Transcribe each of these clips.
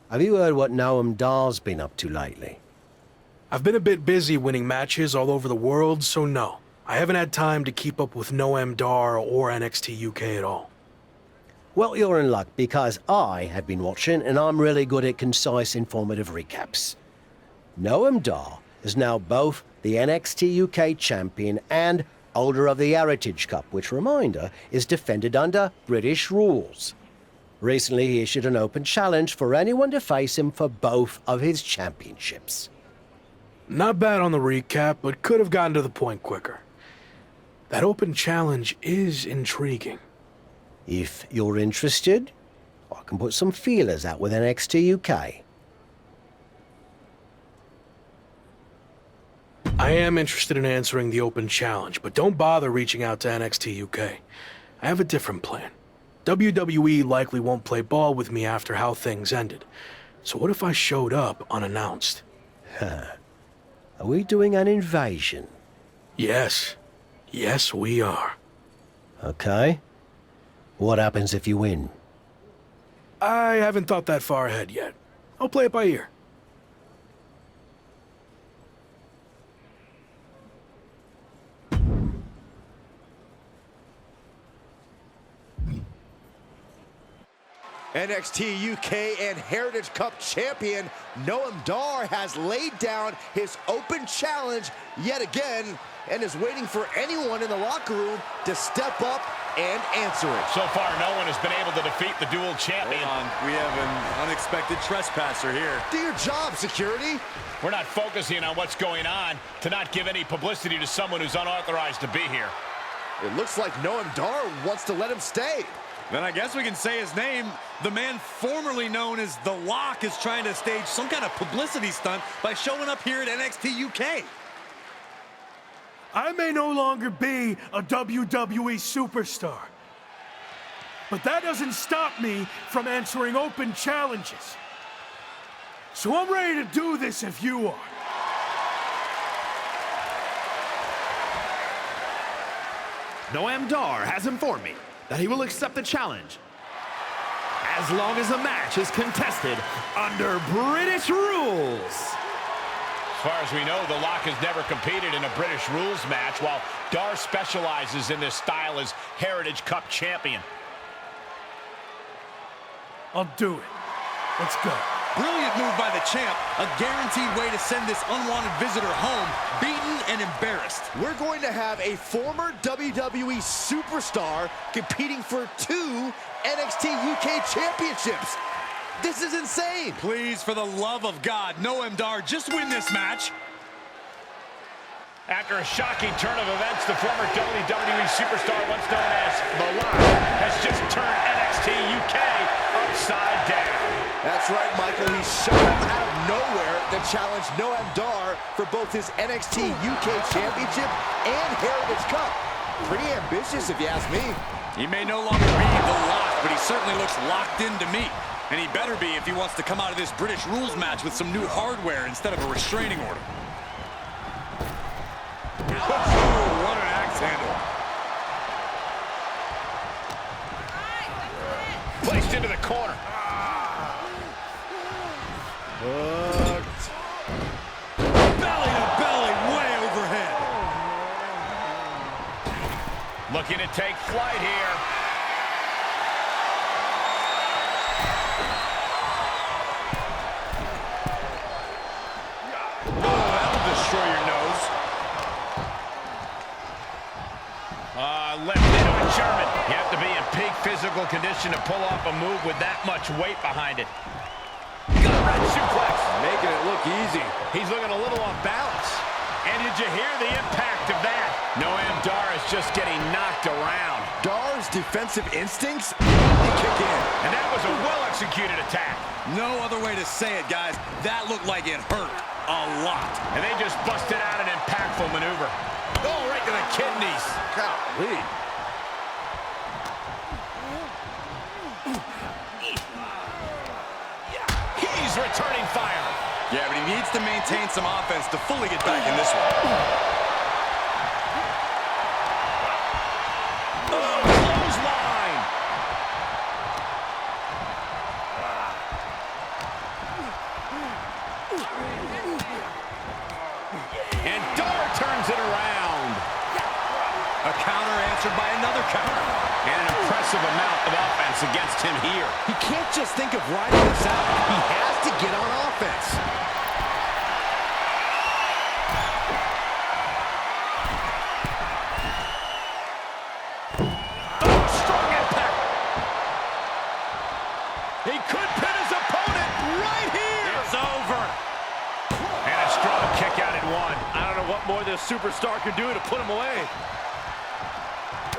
have you heard what Noam Dar's been up to lately? I've been a bit busy winning matches all over the world, so no. I haven't had time to keep up with Noam Dar or NXT UK at all. Well, you're in luck, because I have been watching, and I'm really good at concise, informative recaps. Noam Dar is now both the NXT UK champion and holder of the Heritage Cup, which, reminder, is defended under British rules. Recently, he issued an open challenge for anyone to face him for both of his championships. Not bad on the recap, but could have gotten to the point quicker. That open challenge is intriguing. If you're interested, I can put some feelers out with NXT UK. I am interested in answering the open challenge, but don't bother reaching out to NXT UK. I have a different plan. WWE likely won't play ball with me after how things ended. So what if I showed up unannounced? Are we doing an invasion? Yes. Yes, we are. Okay. What happens if you win? I haven't thought that far ahead yet. I'll play it by ear. NXT UK and Heritage Cup champion Noam Dar has laid down his open challenge yet again and is waiting for anyone in the locker room to step up and answer it. So far, no one has been able to defeat the dual champion. Hold on, we have an unexpected trespasser here. Do your job, security. We're not focusing on what's going on to not give any publicity to someone who's unauthorized to be here. It looks like Noam Dar wants to let him stay. Then I guess we can say his name. The man formerly known as The Lock is trying to stage some kind of publicity stunt by showing up here at NXT UK. I may no longer be a WWE superstar, but that doesn't stop me from answering open challenges. So I'm ready to do this if you are. Noam Dar has informed me that he will accept the challenge as long as the match is contested under British rules. As far as we know, The Lock has never competed in a British rules match, while Dar specializes in this style as Heritage Cup champion. I'll do it. Let's go. Brilliant move by the champ. A guaranteed way to send this unwanted visitor home, beaten and embarrassed. We're going to have a former WWE superstar competing for 2 NXT UK championships. This is insane. Please, for the love of God, Noam Dar, just win this match. After a shocking turn of events, the former WWE superstar, once known as The Lock, has just turned NXT UK upside down. That's right, Michael. He showed up out of nowhere to challenge Noam Dar for both his NXT UK Championship and Heritage Cup. Pretty ambitious, if you ask me. He may no longer be The Lock, but he certainly looks locked into me. And he better be if he wants to come out of this British rules match with some new hardware instead of a restraining order. Oh, what an axe handle. Placed into the corner. Hooked. Belly to belly, way overhead. Looking to take flight here. Destroy your nose. Left into a German. You have to be in peak physical condition to pull off a move with that much weight behind it. Gut wrench suplex. Making it look easy. He's looking a little off balance. And did you hear the impact of that? Noam Dar is just getting knocked around. Dar's defensive instincts really kick in. And that was a well-executed attack. No other way to say it, guys. That looked like it hurt a lot. And they just busted out an impactful maneuver. Oh, right to the kidneys. Golly. He's returning fire. Yeah, but he needs to maintain some offense to fully get back in this one. Oh, clothesline. A counter answered by another counter. And an impressive amount of offense against him here. He can't just think of riding this out. He has to get on offense. Oh, strong impact. He could pin his opponent right here. It's over. And a strong kick out at one. I don't know what more this superstar can do to put him away.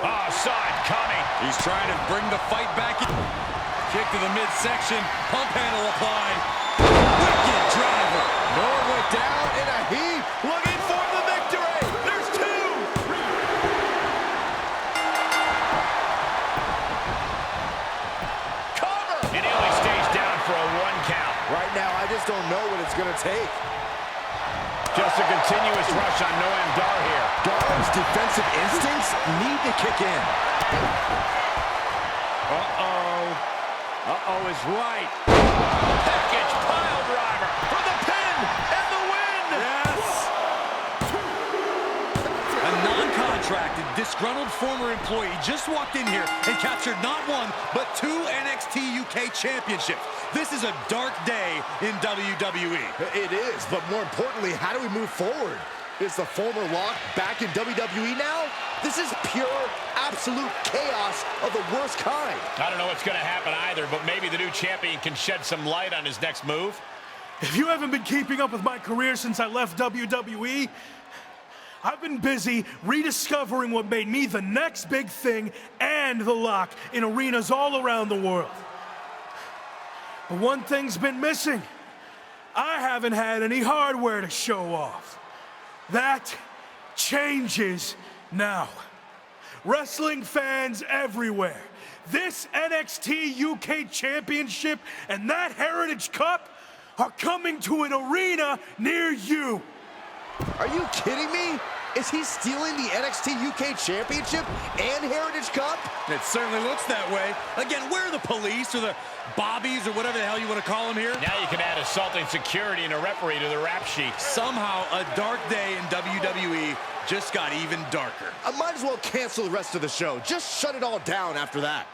Oh, saw it coming. He's trying to bring the fight back. Kick to the midsection. Pump handle applied. Wicked driver. Noah went down in a heap. Looking for the victory. There's two. Cover. And he only stays down for a 1 count. Right now, I just don't know what it's going to take. Just a continuous rush on Noam Dar here. Dar's defensive instincts need to kick in. Uh-oh is right. Package pile driver for the pin and the win. Yes. A non-contracted, disgruntled former employee just walked in here and captured not one, but 2 NXT UK championships. This is a dark day in WWE. It is, but more importantly, how do we move forward? Is the former Lock back in WWE now? This is pure, absolute chaos of the worst kind. I don't know what's going to happen either, but maybe the new champion can shed some light on his next move. If you haven't been keeping up with my career since I left WWE, I've been busy rediscovering what made me the next big thing and the Lock in arenas all around the world. But one thing's been missing. I haven't had any hardware to show off. That changes now. Wrestling fans everywhere, this NXT UK Championship and that Heritage Cup are coming to an arena near you. Are you kidding me? Is he stealing the NXT UK Championship and Heritage Cup? It certainly looks that way. Again, where are the police or the bobbies or whatever the hell you want to call them here? Now you can add assaulting security and a referee to the rap sheet. Somehow, a dark day in WWE just got even darker. I might as well cancel the rest of the show. Just shut it all down after that.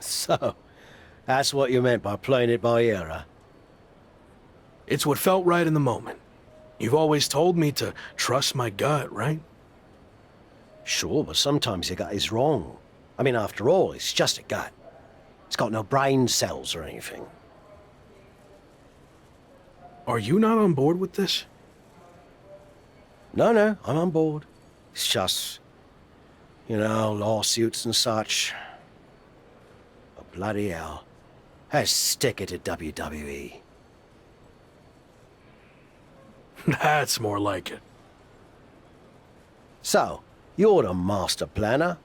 So, that's what you meant by playing it by ear, huh? It's what felt right in the moment. You've always told me to trust my gut, right? Sure, but sometimes your gut is wrong. I mean, after all, it's just a gut. It's got no brain cells or anything. Are you not on board with this? No, I'm on board. It's just, lawsuits and such. But bloody hell. Let's stick it to WWE. That's more like it. So, you're the master planner.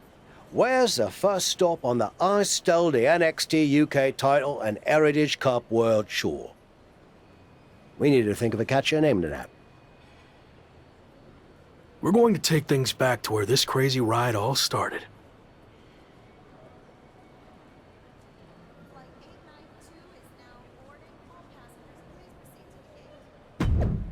Where's the first stop on the I Stole the NXT UK title and Heritage Cup World Tour? We need to think of a catchier name to that. We're going to take things back to where this crazy ride all started. Flight 892 is now boarding. All passengers, please proceed to the gate.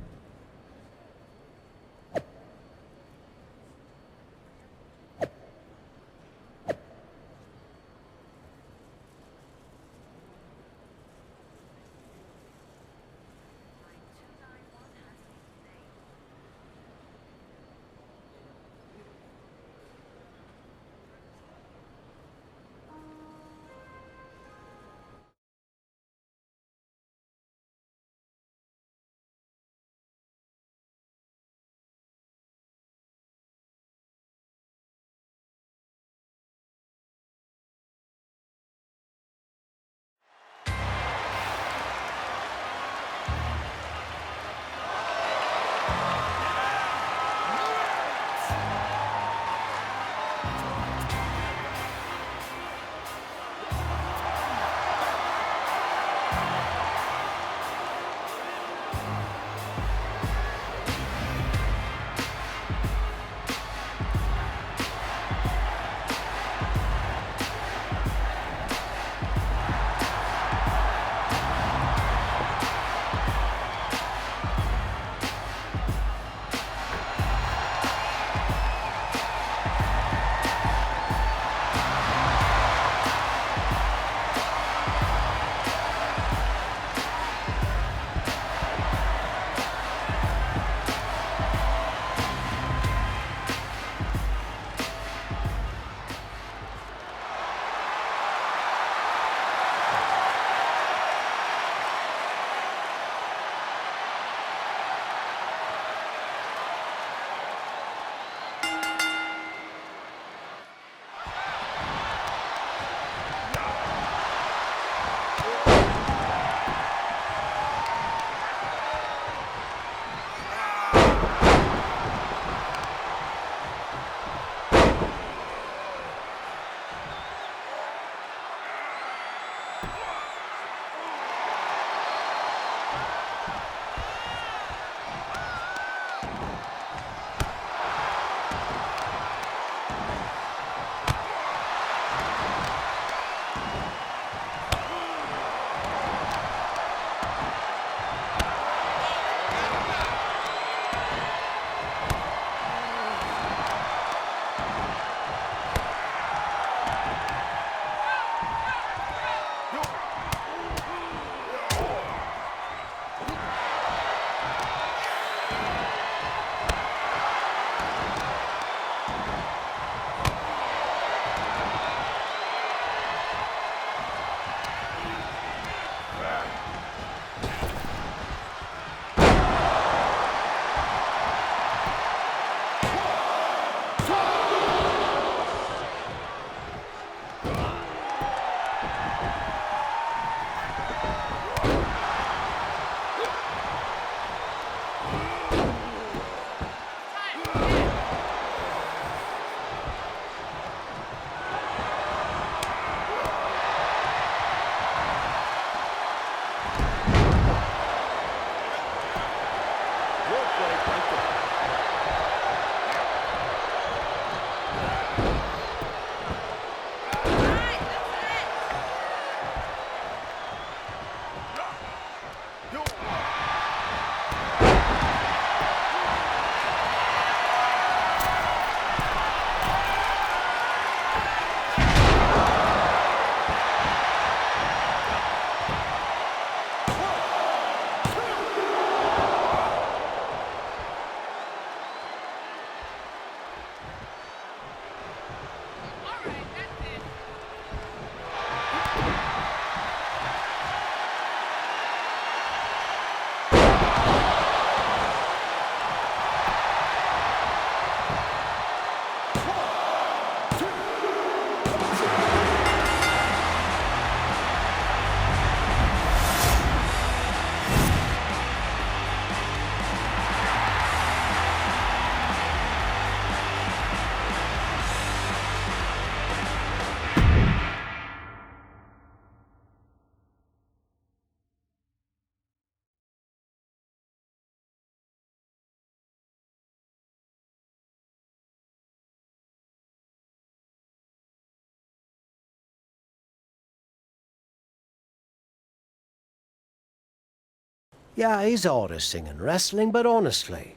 Yeah, he's hard as singing wrestling, but honestly,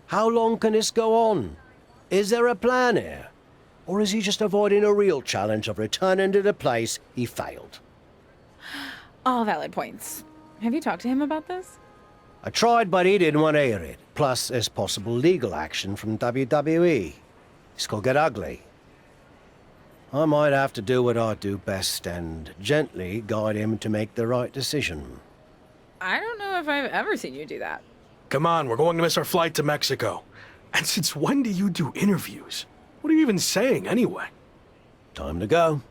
how long can this go on? Is there a plan here? Or is he just avoiding a real challenge of returning to the place he failed? All valid points. Have you talked to him about this? I tried, but he didn't want to hear it. Plus, there's possible legal action from WWE. This could get ugly. I might have to do what I do best and gently guide him to make the right decision. I don't know if I've ever seen you do that. Come on, we're going to miss our flight to Mexico. And since when do you do interviews? What are you even saying, anyway? Time to go.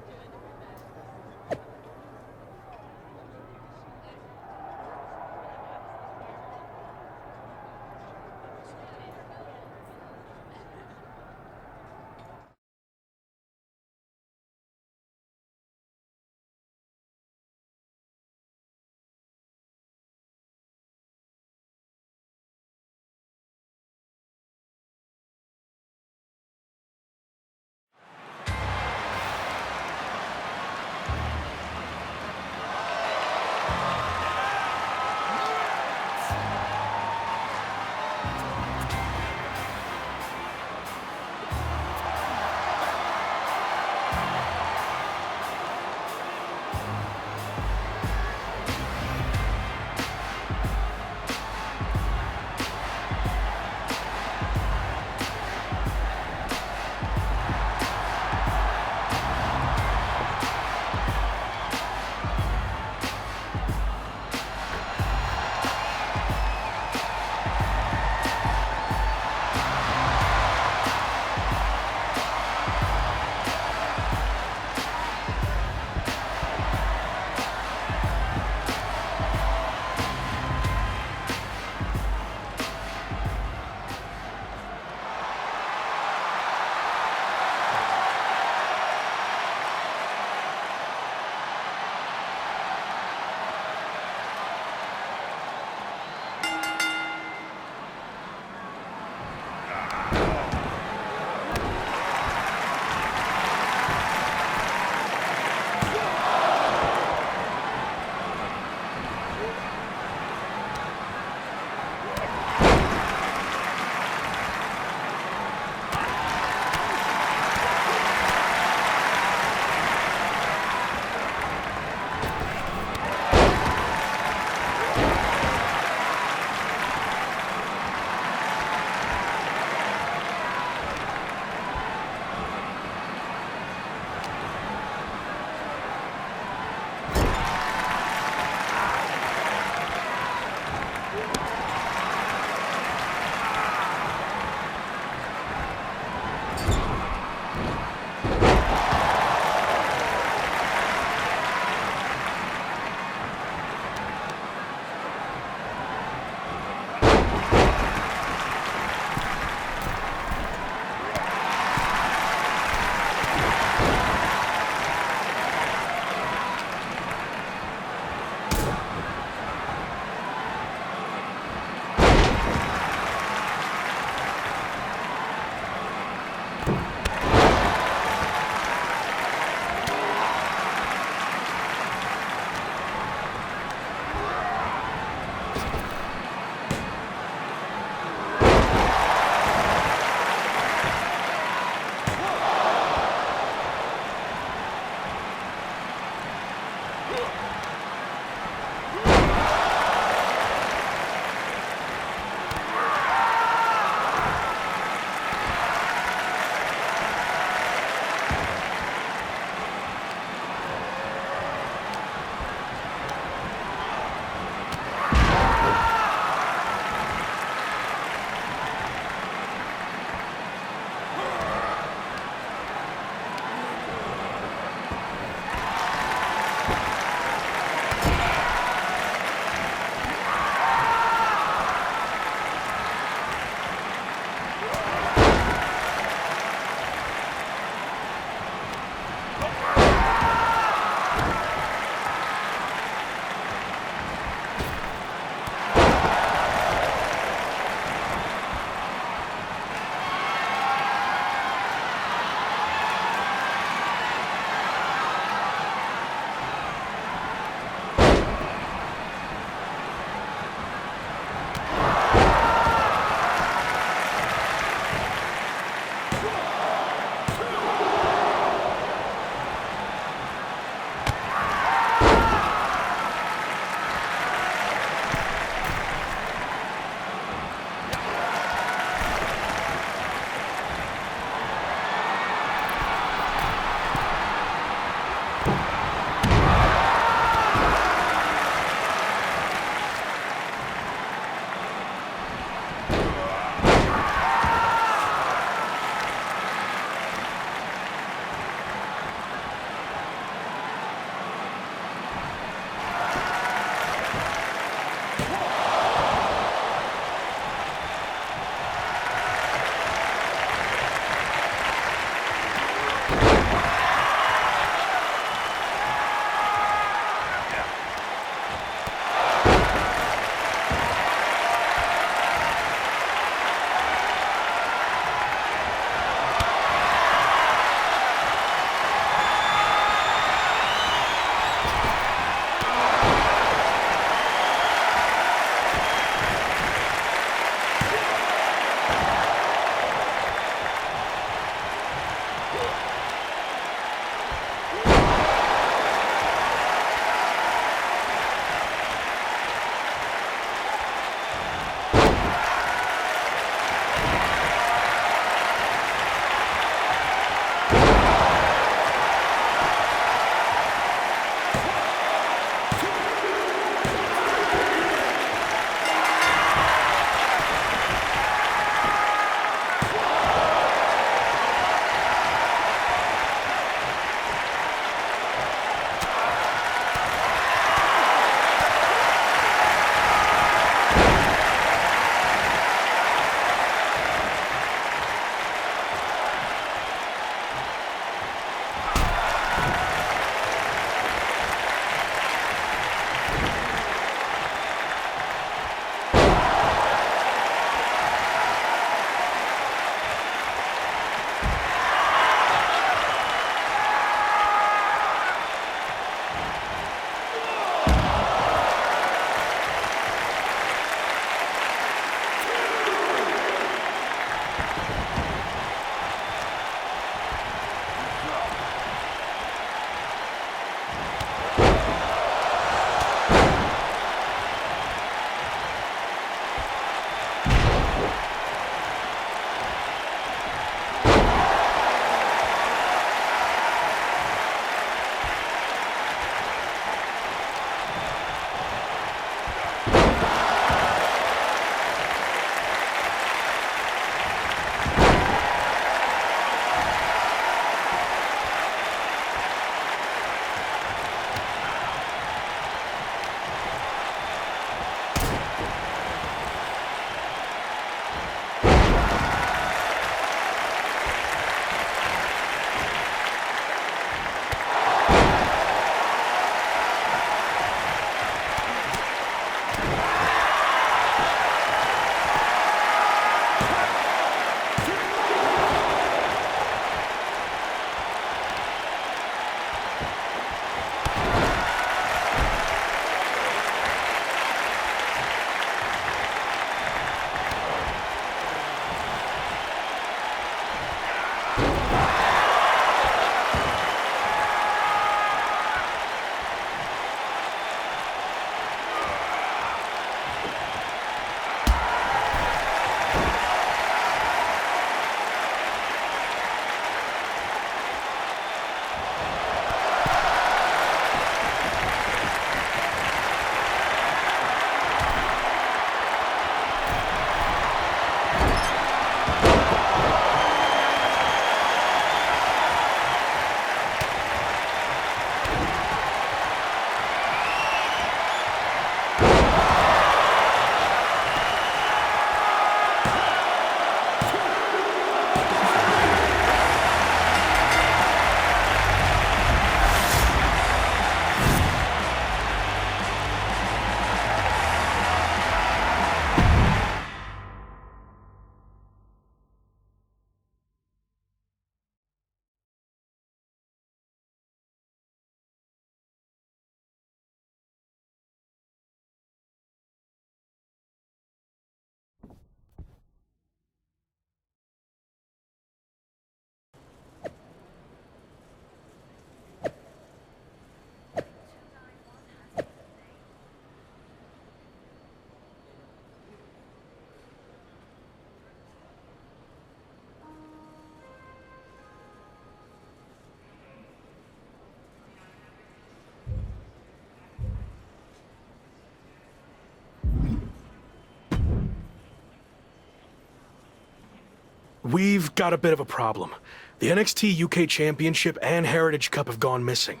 We've got a bit of a problem. The NXT UK Championship and Heritage Cup have gone missing.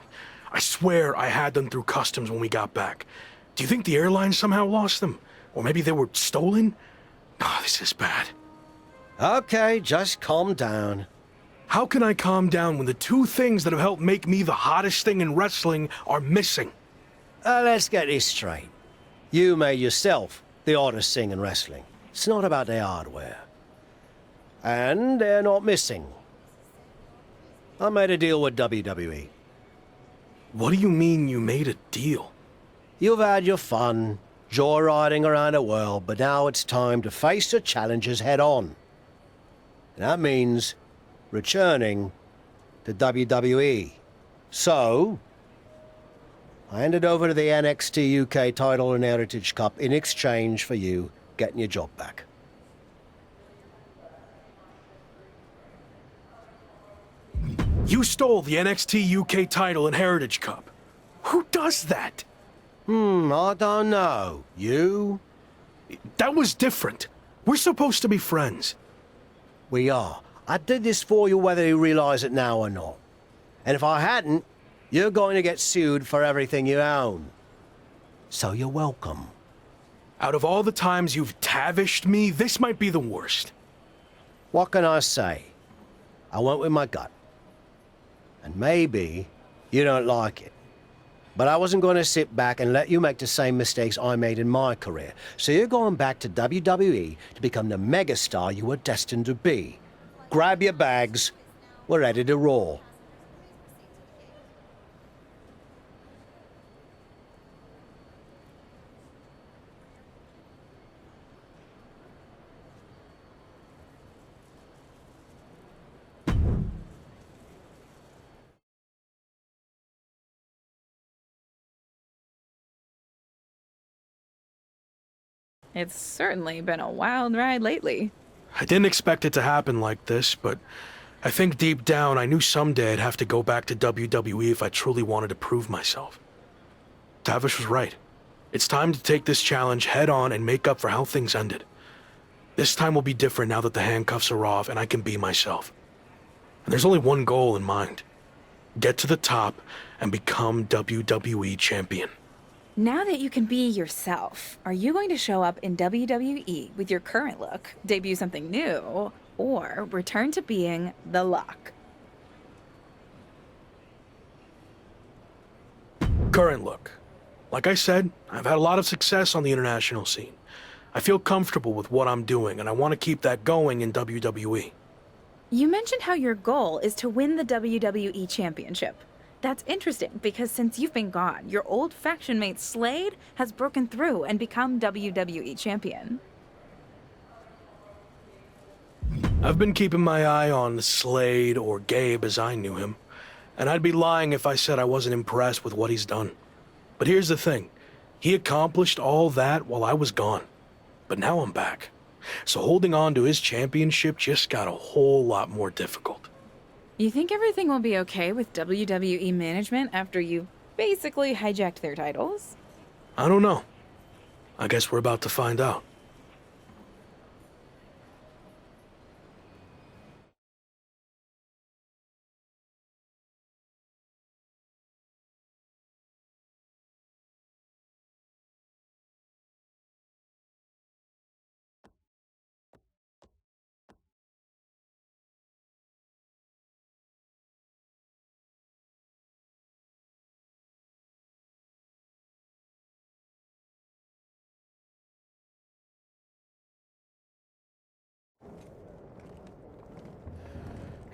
I swear I had them through customs when we got back. Do you think the airline somehow lost them? Or maybe they were stolen? Oh, this is bad. Okay, just calm down. How can I calm down when the two things that have helped make me the hottest thing in wrestling are missing? Let's get this straight. You made yourself the hottest thing in wrestling. It's not about their hardware. And they're not missing. I made a deal with WWE. What do you mean you made a deal? You've had your fun, joyriding around the world, but now it's time to face the challenges head on. And that means returning to WWE. So, I handed over to the NXT UK title and Heritage Cup in exchange for you getting your job back. You stole the NXT UK title and Heritage Cup. Who does that? I don't know. You? That was different. We're supposed to be friends. We are. I did this for you whether you realize it now or not. And if I hadn't, you're going to get sued for everything you own. So you're welcome. Out of all the times you've tavished me, this might be the worst. What can I say? I went with my gut. And maybe you don't like it. But I wasn't going to sit back and let you make the same mistakes I made in my career. So you're going back to WWE to become the megastar you were destined to be. Grab your bags. We're ready to roll. It's certainly been a wild ride lately. I didn't expect it to happen like this, but I think deep down I knew someday I'd have to go back to WWE if I truly wanted to prove myself. Tavish was right. It's time to take this challenge head on and make up for how things ended. This time will be different now that the handcuffs are off and I can be myself. And there's only one goal in mind. Get to the top and become WWE champion. Now that you can be yourself, are you going to show up in WWE with your current look, debut something new, or return to being the Lock? Current look. Like I said, I've had a lot of success on the international scene. I feel comfortable with what I'm doing, and I want to keep that going in WWE. You mentioned how your goal is to win the WWE Championship. That's interesting, because since you've been gone, your old faction mate Slade has broken through and become WWE Champion. I've been keeping my eye on Slade, or Gabe as I knew him, and I'd be lying if I said I wasn't impressed with what he's done. But here's the thing, he accomplished all that while I was gone, but now I'm back. So holding on to his championship just got a whole lot more difficult. You think everything will be okay with WWE management after you've basically hijacked their titles? I don't know. I guess we're about to find out.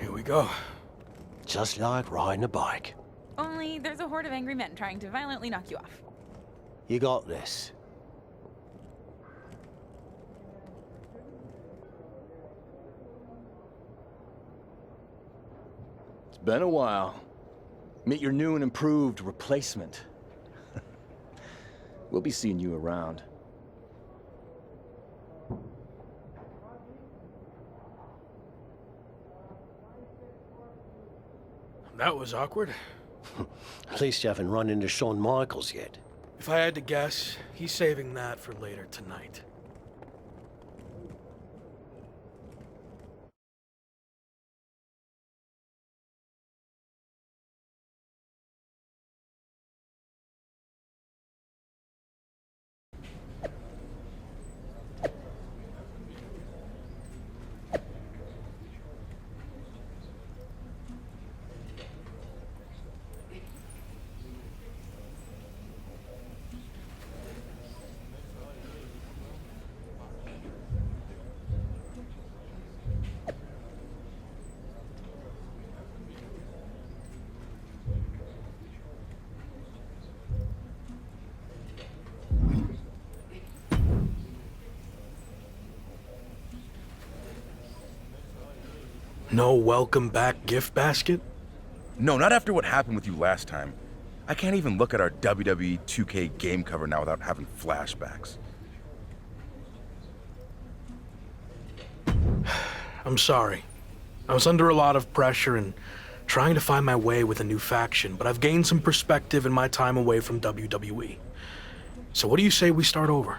Here we go. Just like riding a bike. Only there's a horde of angry men trying to violently knock you off. You got this. It's been a while. Meet your new and improved replacement. We'll be seeing you around. That was awkward. At least you haven't run into Shawn Michaels yet. If I had to guess, he's saving that for later tonight. No welcome back gift basket? No, not after what happened with you last time. I can't even look at our WWE 2K game cover now without having flashbacks. I'm sorry. I was under a lot of pressure and trying to find my way with a new faction, but I've gained some perspective in my time away from WWE. So what do you say we start over?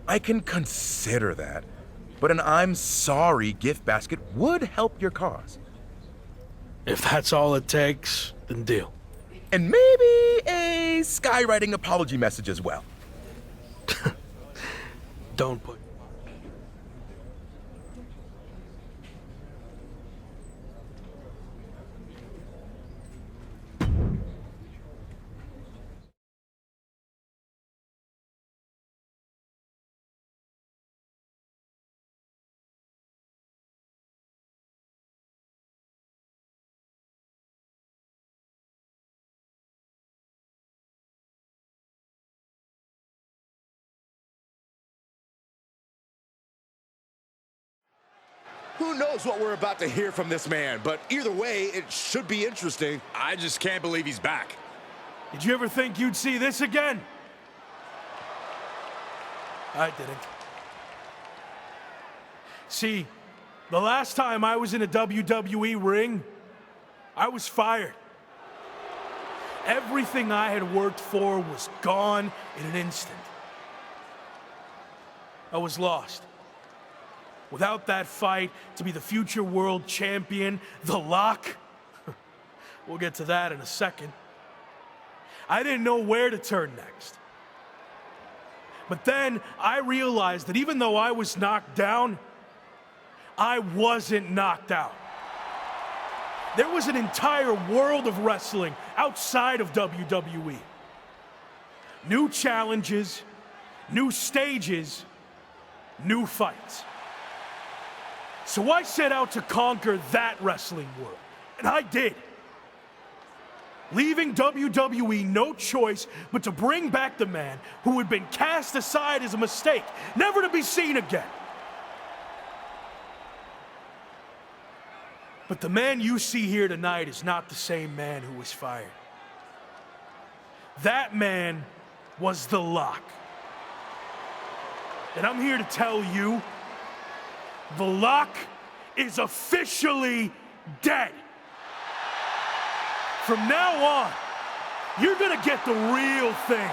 I can consider that, but an I'm sorry gift basket would help your cause. If that's all it takes, then deal. And maybe a skywriting apology message as well. Don't put... Who knows what we're about to hear from this man, but either way, it should be interesting. I just can't believe he's back. Did you ever think you'd see this again? I didn't. See, the last time I was in a WWE ring, I was fired. Everything I had worked for was gone in an instant. I was lost. Without that fight to be the future world champion, The Lock, we'll get to that in a second. I didn't know where to turn next. But then I realized that even though I was knocked down, I wasn't knocked out. There was an entire world of wrestling outside of WWE. New challenges, new stages, new fights. So I set out to conquer that wrestling world, and I did. Leaving WWE no choice but to bring back the man who had been cast aside as a mistake, never to be seen again. But the man you see here tonight is not the same man who was fired. That man was The Lock. And I'm here to tell you, The Lock is officially dead. From now on, you're gonna get the real thing.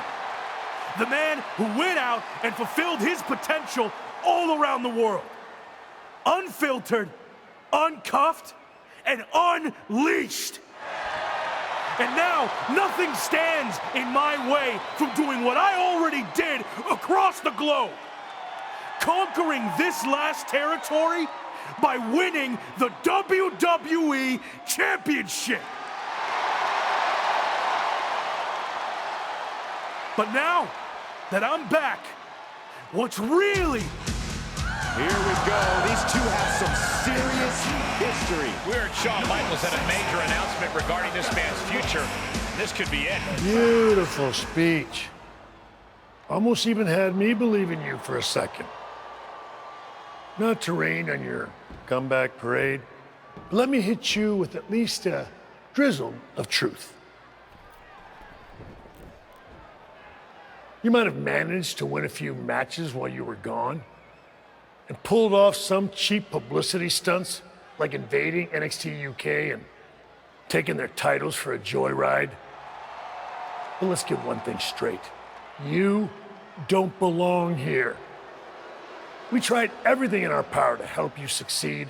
The man who went out and fulfilled his potential all around the world. Unfiltered, uncuffed, and unleashed. And now, nothing stands in my way from doing what I already did across the globe. Conquering this last territory by winning the WWE Championship. But now that I'm back, what's really... Here we go. These two have some serious history. We heard Shawn Michaels had a major announcement regarding this man's future. This could be it. Beautiful speech. Almost even had me believe in you for a second. Not to rain on your comeback parade, but let me hit you with at least a drizzle of truth. You might have managed to win a few matches while you were gone and pulled off some cheap publicity stunts like invading NXT UK and taking their titles for a joyride. But let's get one thing straight. You don't belong here. We tried everything in our power to help you succeed,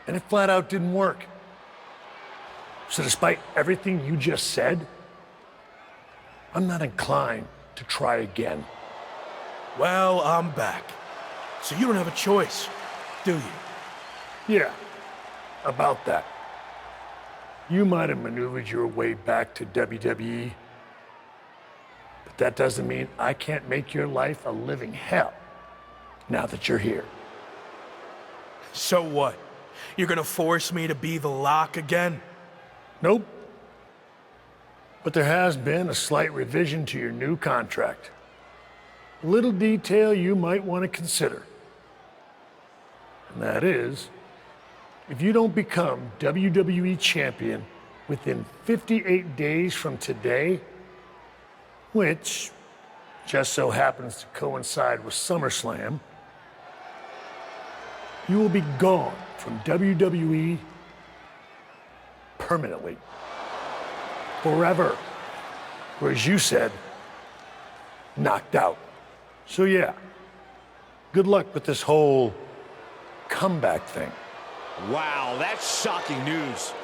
and it flat out didn't work. So despite everything you just said, I'm not inclined to try again. Well, I'm back. So you don't have a choice, do you? Yeah, about that. You might have maneuvered your way back to WWE, but that doesn't mean I can't make your life a living hell now that you're here. So what? You're gonna force me to be The Lock again? Nope. But there has been a slight revision to your new contract. A little detail you might want to consider. And that is, If you don't become WWE champion within 58 days from today, which just so happens to coincide with SummerSlam, you will be gone from WWE permanently, forever, or as you said, knocked out. So yeah, good luck with this whole comeback thing. Wow, that's shocking news.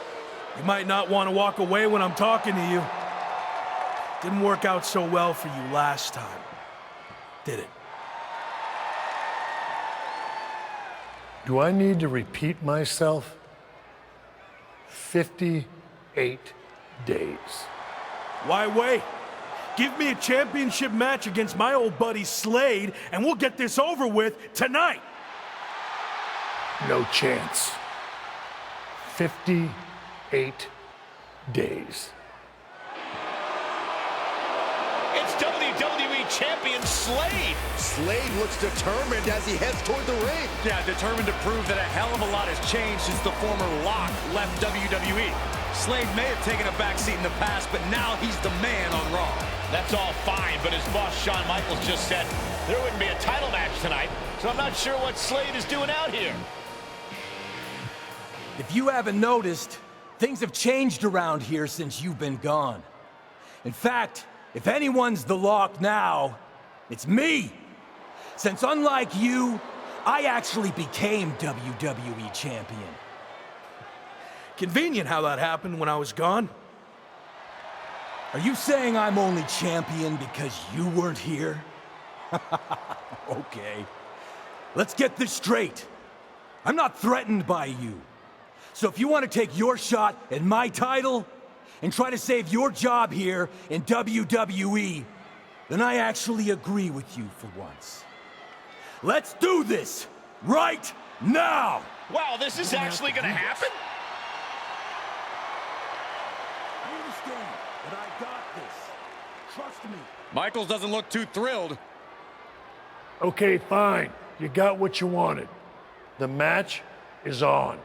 You might not want to walk away when I'm talking to you. Didn't work out so well for you last time, did it? Do I need to repeat myself? 58 days. Why wait? Give me a championship match against my old buddy Slade, and we'll get this over with tonight. No chance. 58 days. It's WWE Champion Slade. Slade looks determined as he heads toward the ring. Yeah, determined to prove that a hell of a lot has changed since the former Lock left WWE. Slade may have taken a backseat in the past, but now he's the man on Raw. That's all fine, but as boss Shawn Michaels just said, there wouldn't be a title match tonight, so I'm not sure what Slade is doing out here. If you haven't noticed, things have changed around here since you've been gone. In fact, if anyone's the Lock now, it's me. Since unlike you, I actually became WWE champion. Convenient how that happened when I was gone. Are you saying I'm only champion because you weren't here? Okay. Let's get this straight. I'm not threatened by you. So if you want to take your shot at my title and try to save your job here in WWE, then I actually agree with you for once. Let's do this right now! Wow, this is actually going to happen? I understand, but I got this. Trust me. Michaels doesn't look too thrilled. Okay, fine. You got what you wanted. The match is on.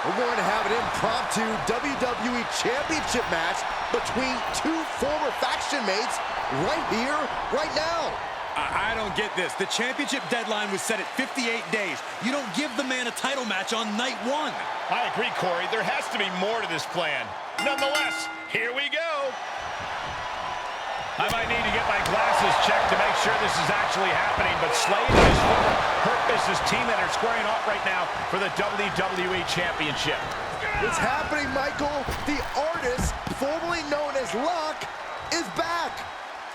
We're going to have an impromptu WWE Championship match between two former faction mates right here, right now. I don't get this. The championship deadline was set at 58 days. You don't give the man a title match on night one. I agree, Corey. There has to be more to this plan. Nonetheless, here we go. I might need to get my glasses checked to make sure this is actually happening, but Slade and his former Hurt Business teammate are squaring off right now for the WWE Championship. It's happening, Michael. The artist, formerly known as Lock, is back.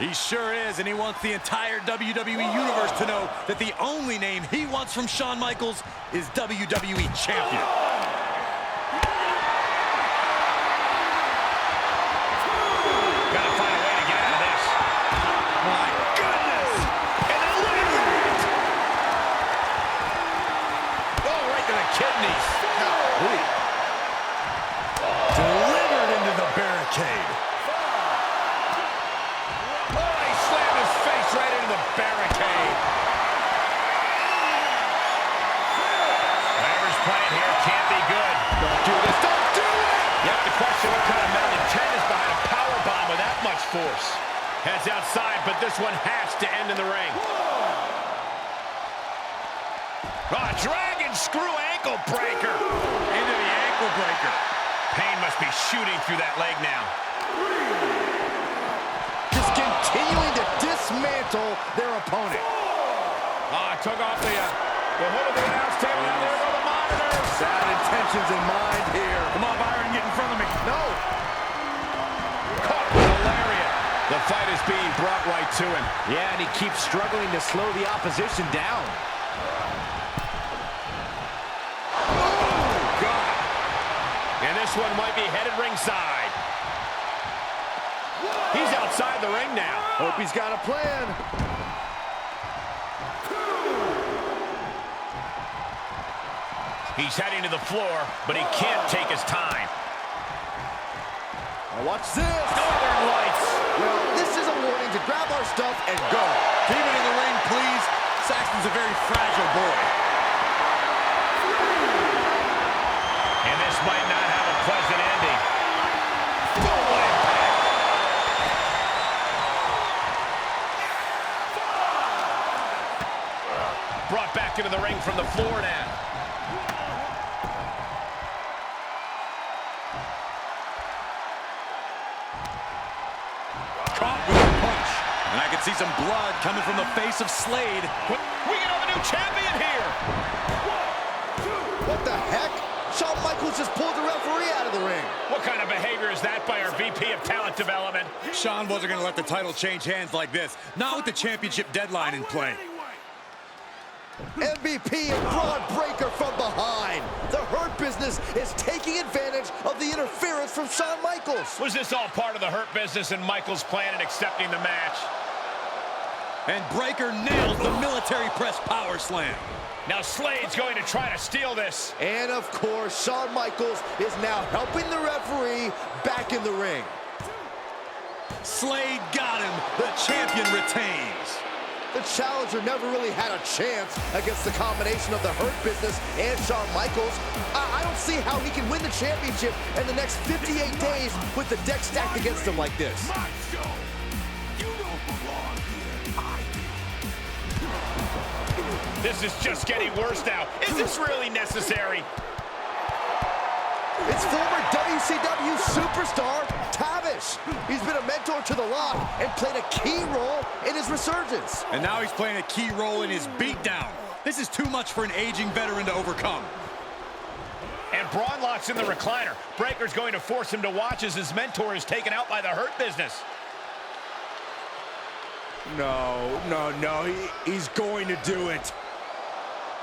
He sure is, and he wants the entire WWE Universe to know that the only name he wants from Shawn Michaels is WWE Champion. Gotta find a way to get out of this. My goodness! And delivered! Oh, right to the kidneys. Delivered into the barricade. Oh, he slammed his face right into the barricade. Whatever's playing here can't be good. Don't do this. Don't do it! You have to question what kind of mental intent is behind a powerbomb with that much force. Heads outside, but this one has to end in the ring. Oh, dragon screw ankle breaker. Into the ankle breaker. Pain must be shooting through that leg now. Just continuing to dismantle their opponent. Took off the hood of the announce table. Now there go the monitors. Bad intentions in mind here. Come on, Byron, get in front of me. No. Caught with a lariat. The fight is being brought right to him. Yeah, and he keeps struggling to slow the opposition down. Oh, God. And this one might be headed ringside. He's outside the ring now. Hope he's got a plan. He's heading to the floor, but he can't take his time. Now watch this. Northern Lights. Well, this is a warning to grab our stuff and go. Keep it in the ring, please. Saxton's a very fragile boy. might not have a pleasant ending. Boom, what impact. Brought back into the ring from the floor now. Caught with a punch. And I can see some blood coming from the face of Slade. We can have a new champion here. What the heck? Shawn Michaels just pulled the referee out of the ring. What kind of behavior is that by our VP of Talent Development? Shawn wasn't going to let the title change hands like this. Not with the championship deadline in play. MVP and Braun Breaker from behind. The Hurt Business is taking advantage of the interference from Shawn Michaels. Was this all part of the Hurt Business and Michaels' plan in accepting the match? And Breaker nails the military press power slam. Now Slade's going to try to steal this. And of course, Shawn Michaels is now helping the referee back in the ring. Slade got him. The champion retains. The challenger never really had a chance against the combination of the Hurt Business and Shawn Michaels. I don't see how he can win the championship in the next 58 days with the deck stacked against him like this. This is just getting worse now. Is this really necessary? It's former WCW superstar Tavish. He's been a mentor to the Lock and played a key role in his resurgence. And now he's playing a key role in his beatdown. This is too much for an aging veteran to overcome. And Braun locks in the recliner. Breaker's going to force him to watch as his mentor is taken out by the Hurt Business. No, he's going to do it.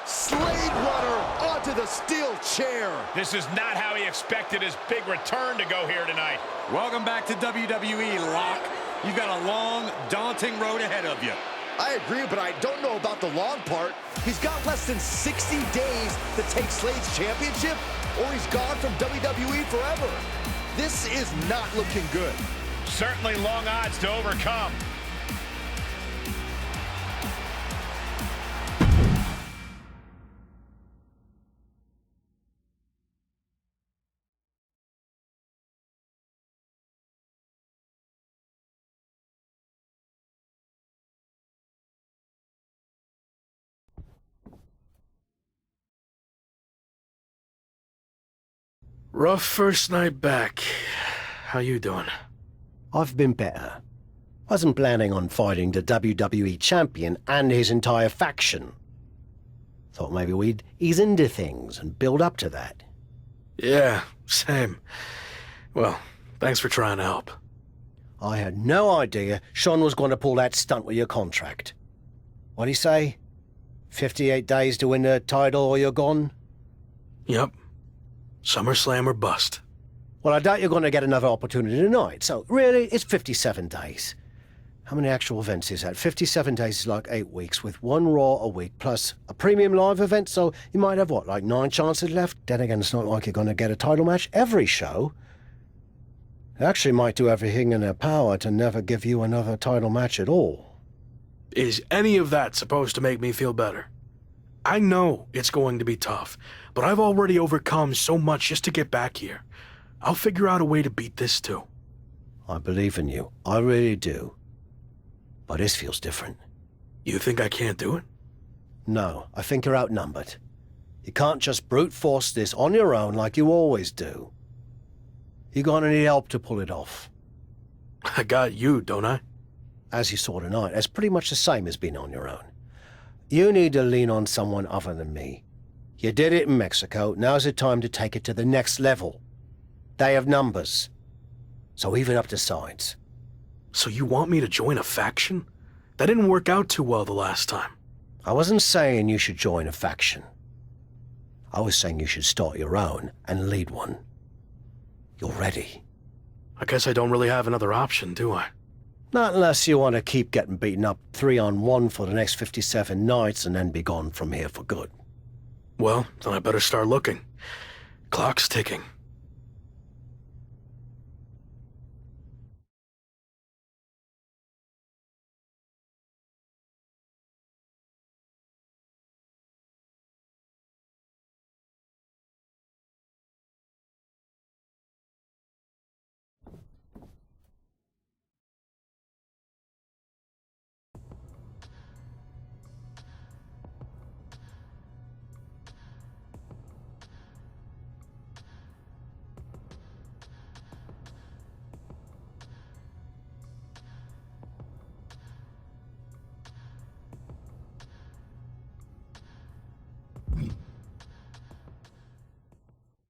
Slade Runner onto the steel chair. This is not how he expected his big return to go here tonight. Welcome back to WWE, Lock. You've got a long, daunting road ahead of you. I agree, but I don't know about the long part. He's got less than 60 days to take Slade's championship, or he's gone from WWE forever. This is not looking good. Certainly long odds to overcome. Rough first night back. How you doing? I've been better. Wasn't planning on fighting the WWE champion and his entire faction. Thought maybe we'd ease into things and build up to that. Yeah, same. Well, thanks for trying to help. I had no idea Shawn was going to pull that stunt with your contract. What'd he say? 58 days to win the title or you're gone? Yep. SummerSlam or bust. Well, I doubt you're going to get another opportunity tonight, so really, it's 57 days. How many actual events is that? 57 days is like 8 weeks, with one Raw a week, plus a premium live event, so you might have, what, like 9 chances left? Then again, it's not like you're going to get a title match every show. They actually might do everything in their power to never give you another title match at all. Is any of that supposed to make me feel better? I know it's going to be tough, but I've already overcome so much just to get back here. I'll figure out a way to beat this too. I believe in you. I really do. But this feels different. You think I can't do it? No, I think you're outnumbered. You can't just brute force this on your own like you always do. You're gonna need help to pull it off. I got you, don't I? As you saw tonight, that's pretty much the same as being on your own. You need to lean on someone other than me. You did it in Mexico, now's the time to take it to the next level. They have numbers. So even up the sides. So you want me to join a faction? That didn't work out too well the last time. I wasn't saying you should join a faction. I was saying you should start your own and lead one. You're ready. I guess I don't really have another option, do I? Not unless you want to keep getting beaten up 3-on-1 for the next 57 nights and then be gone from here for good. Well, then I better start looking. Clock's ticking.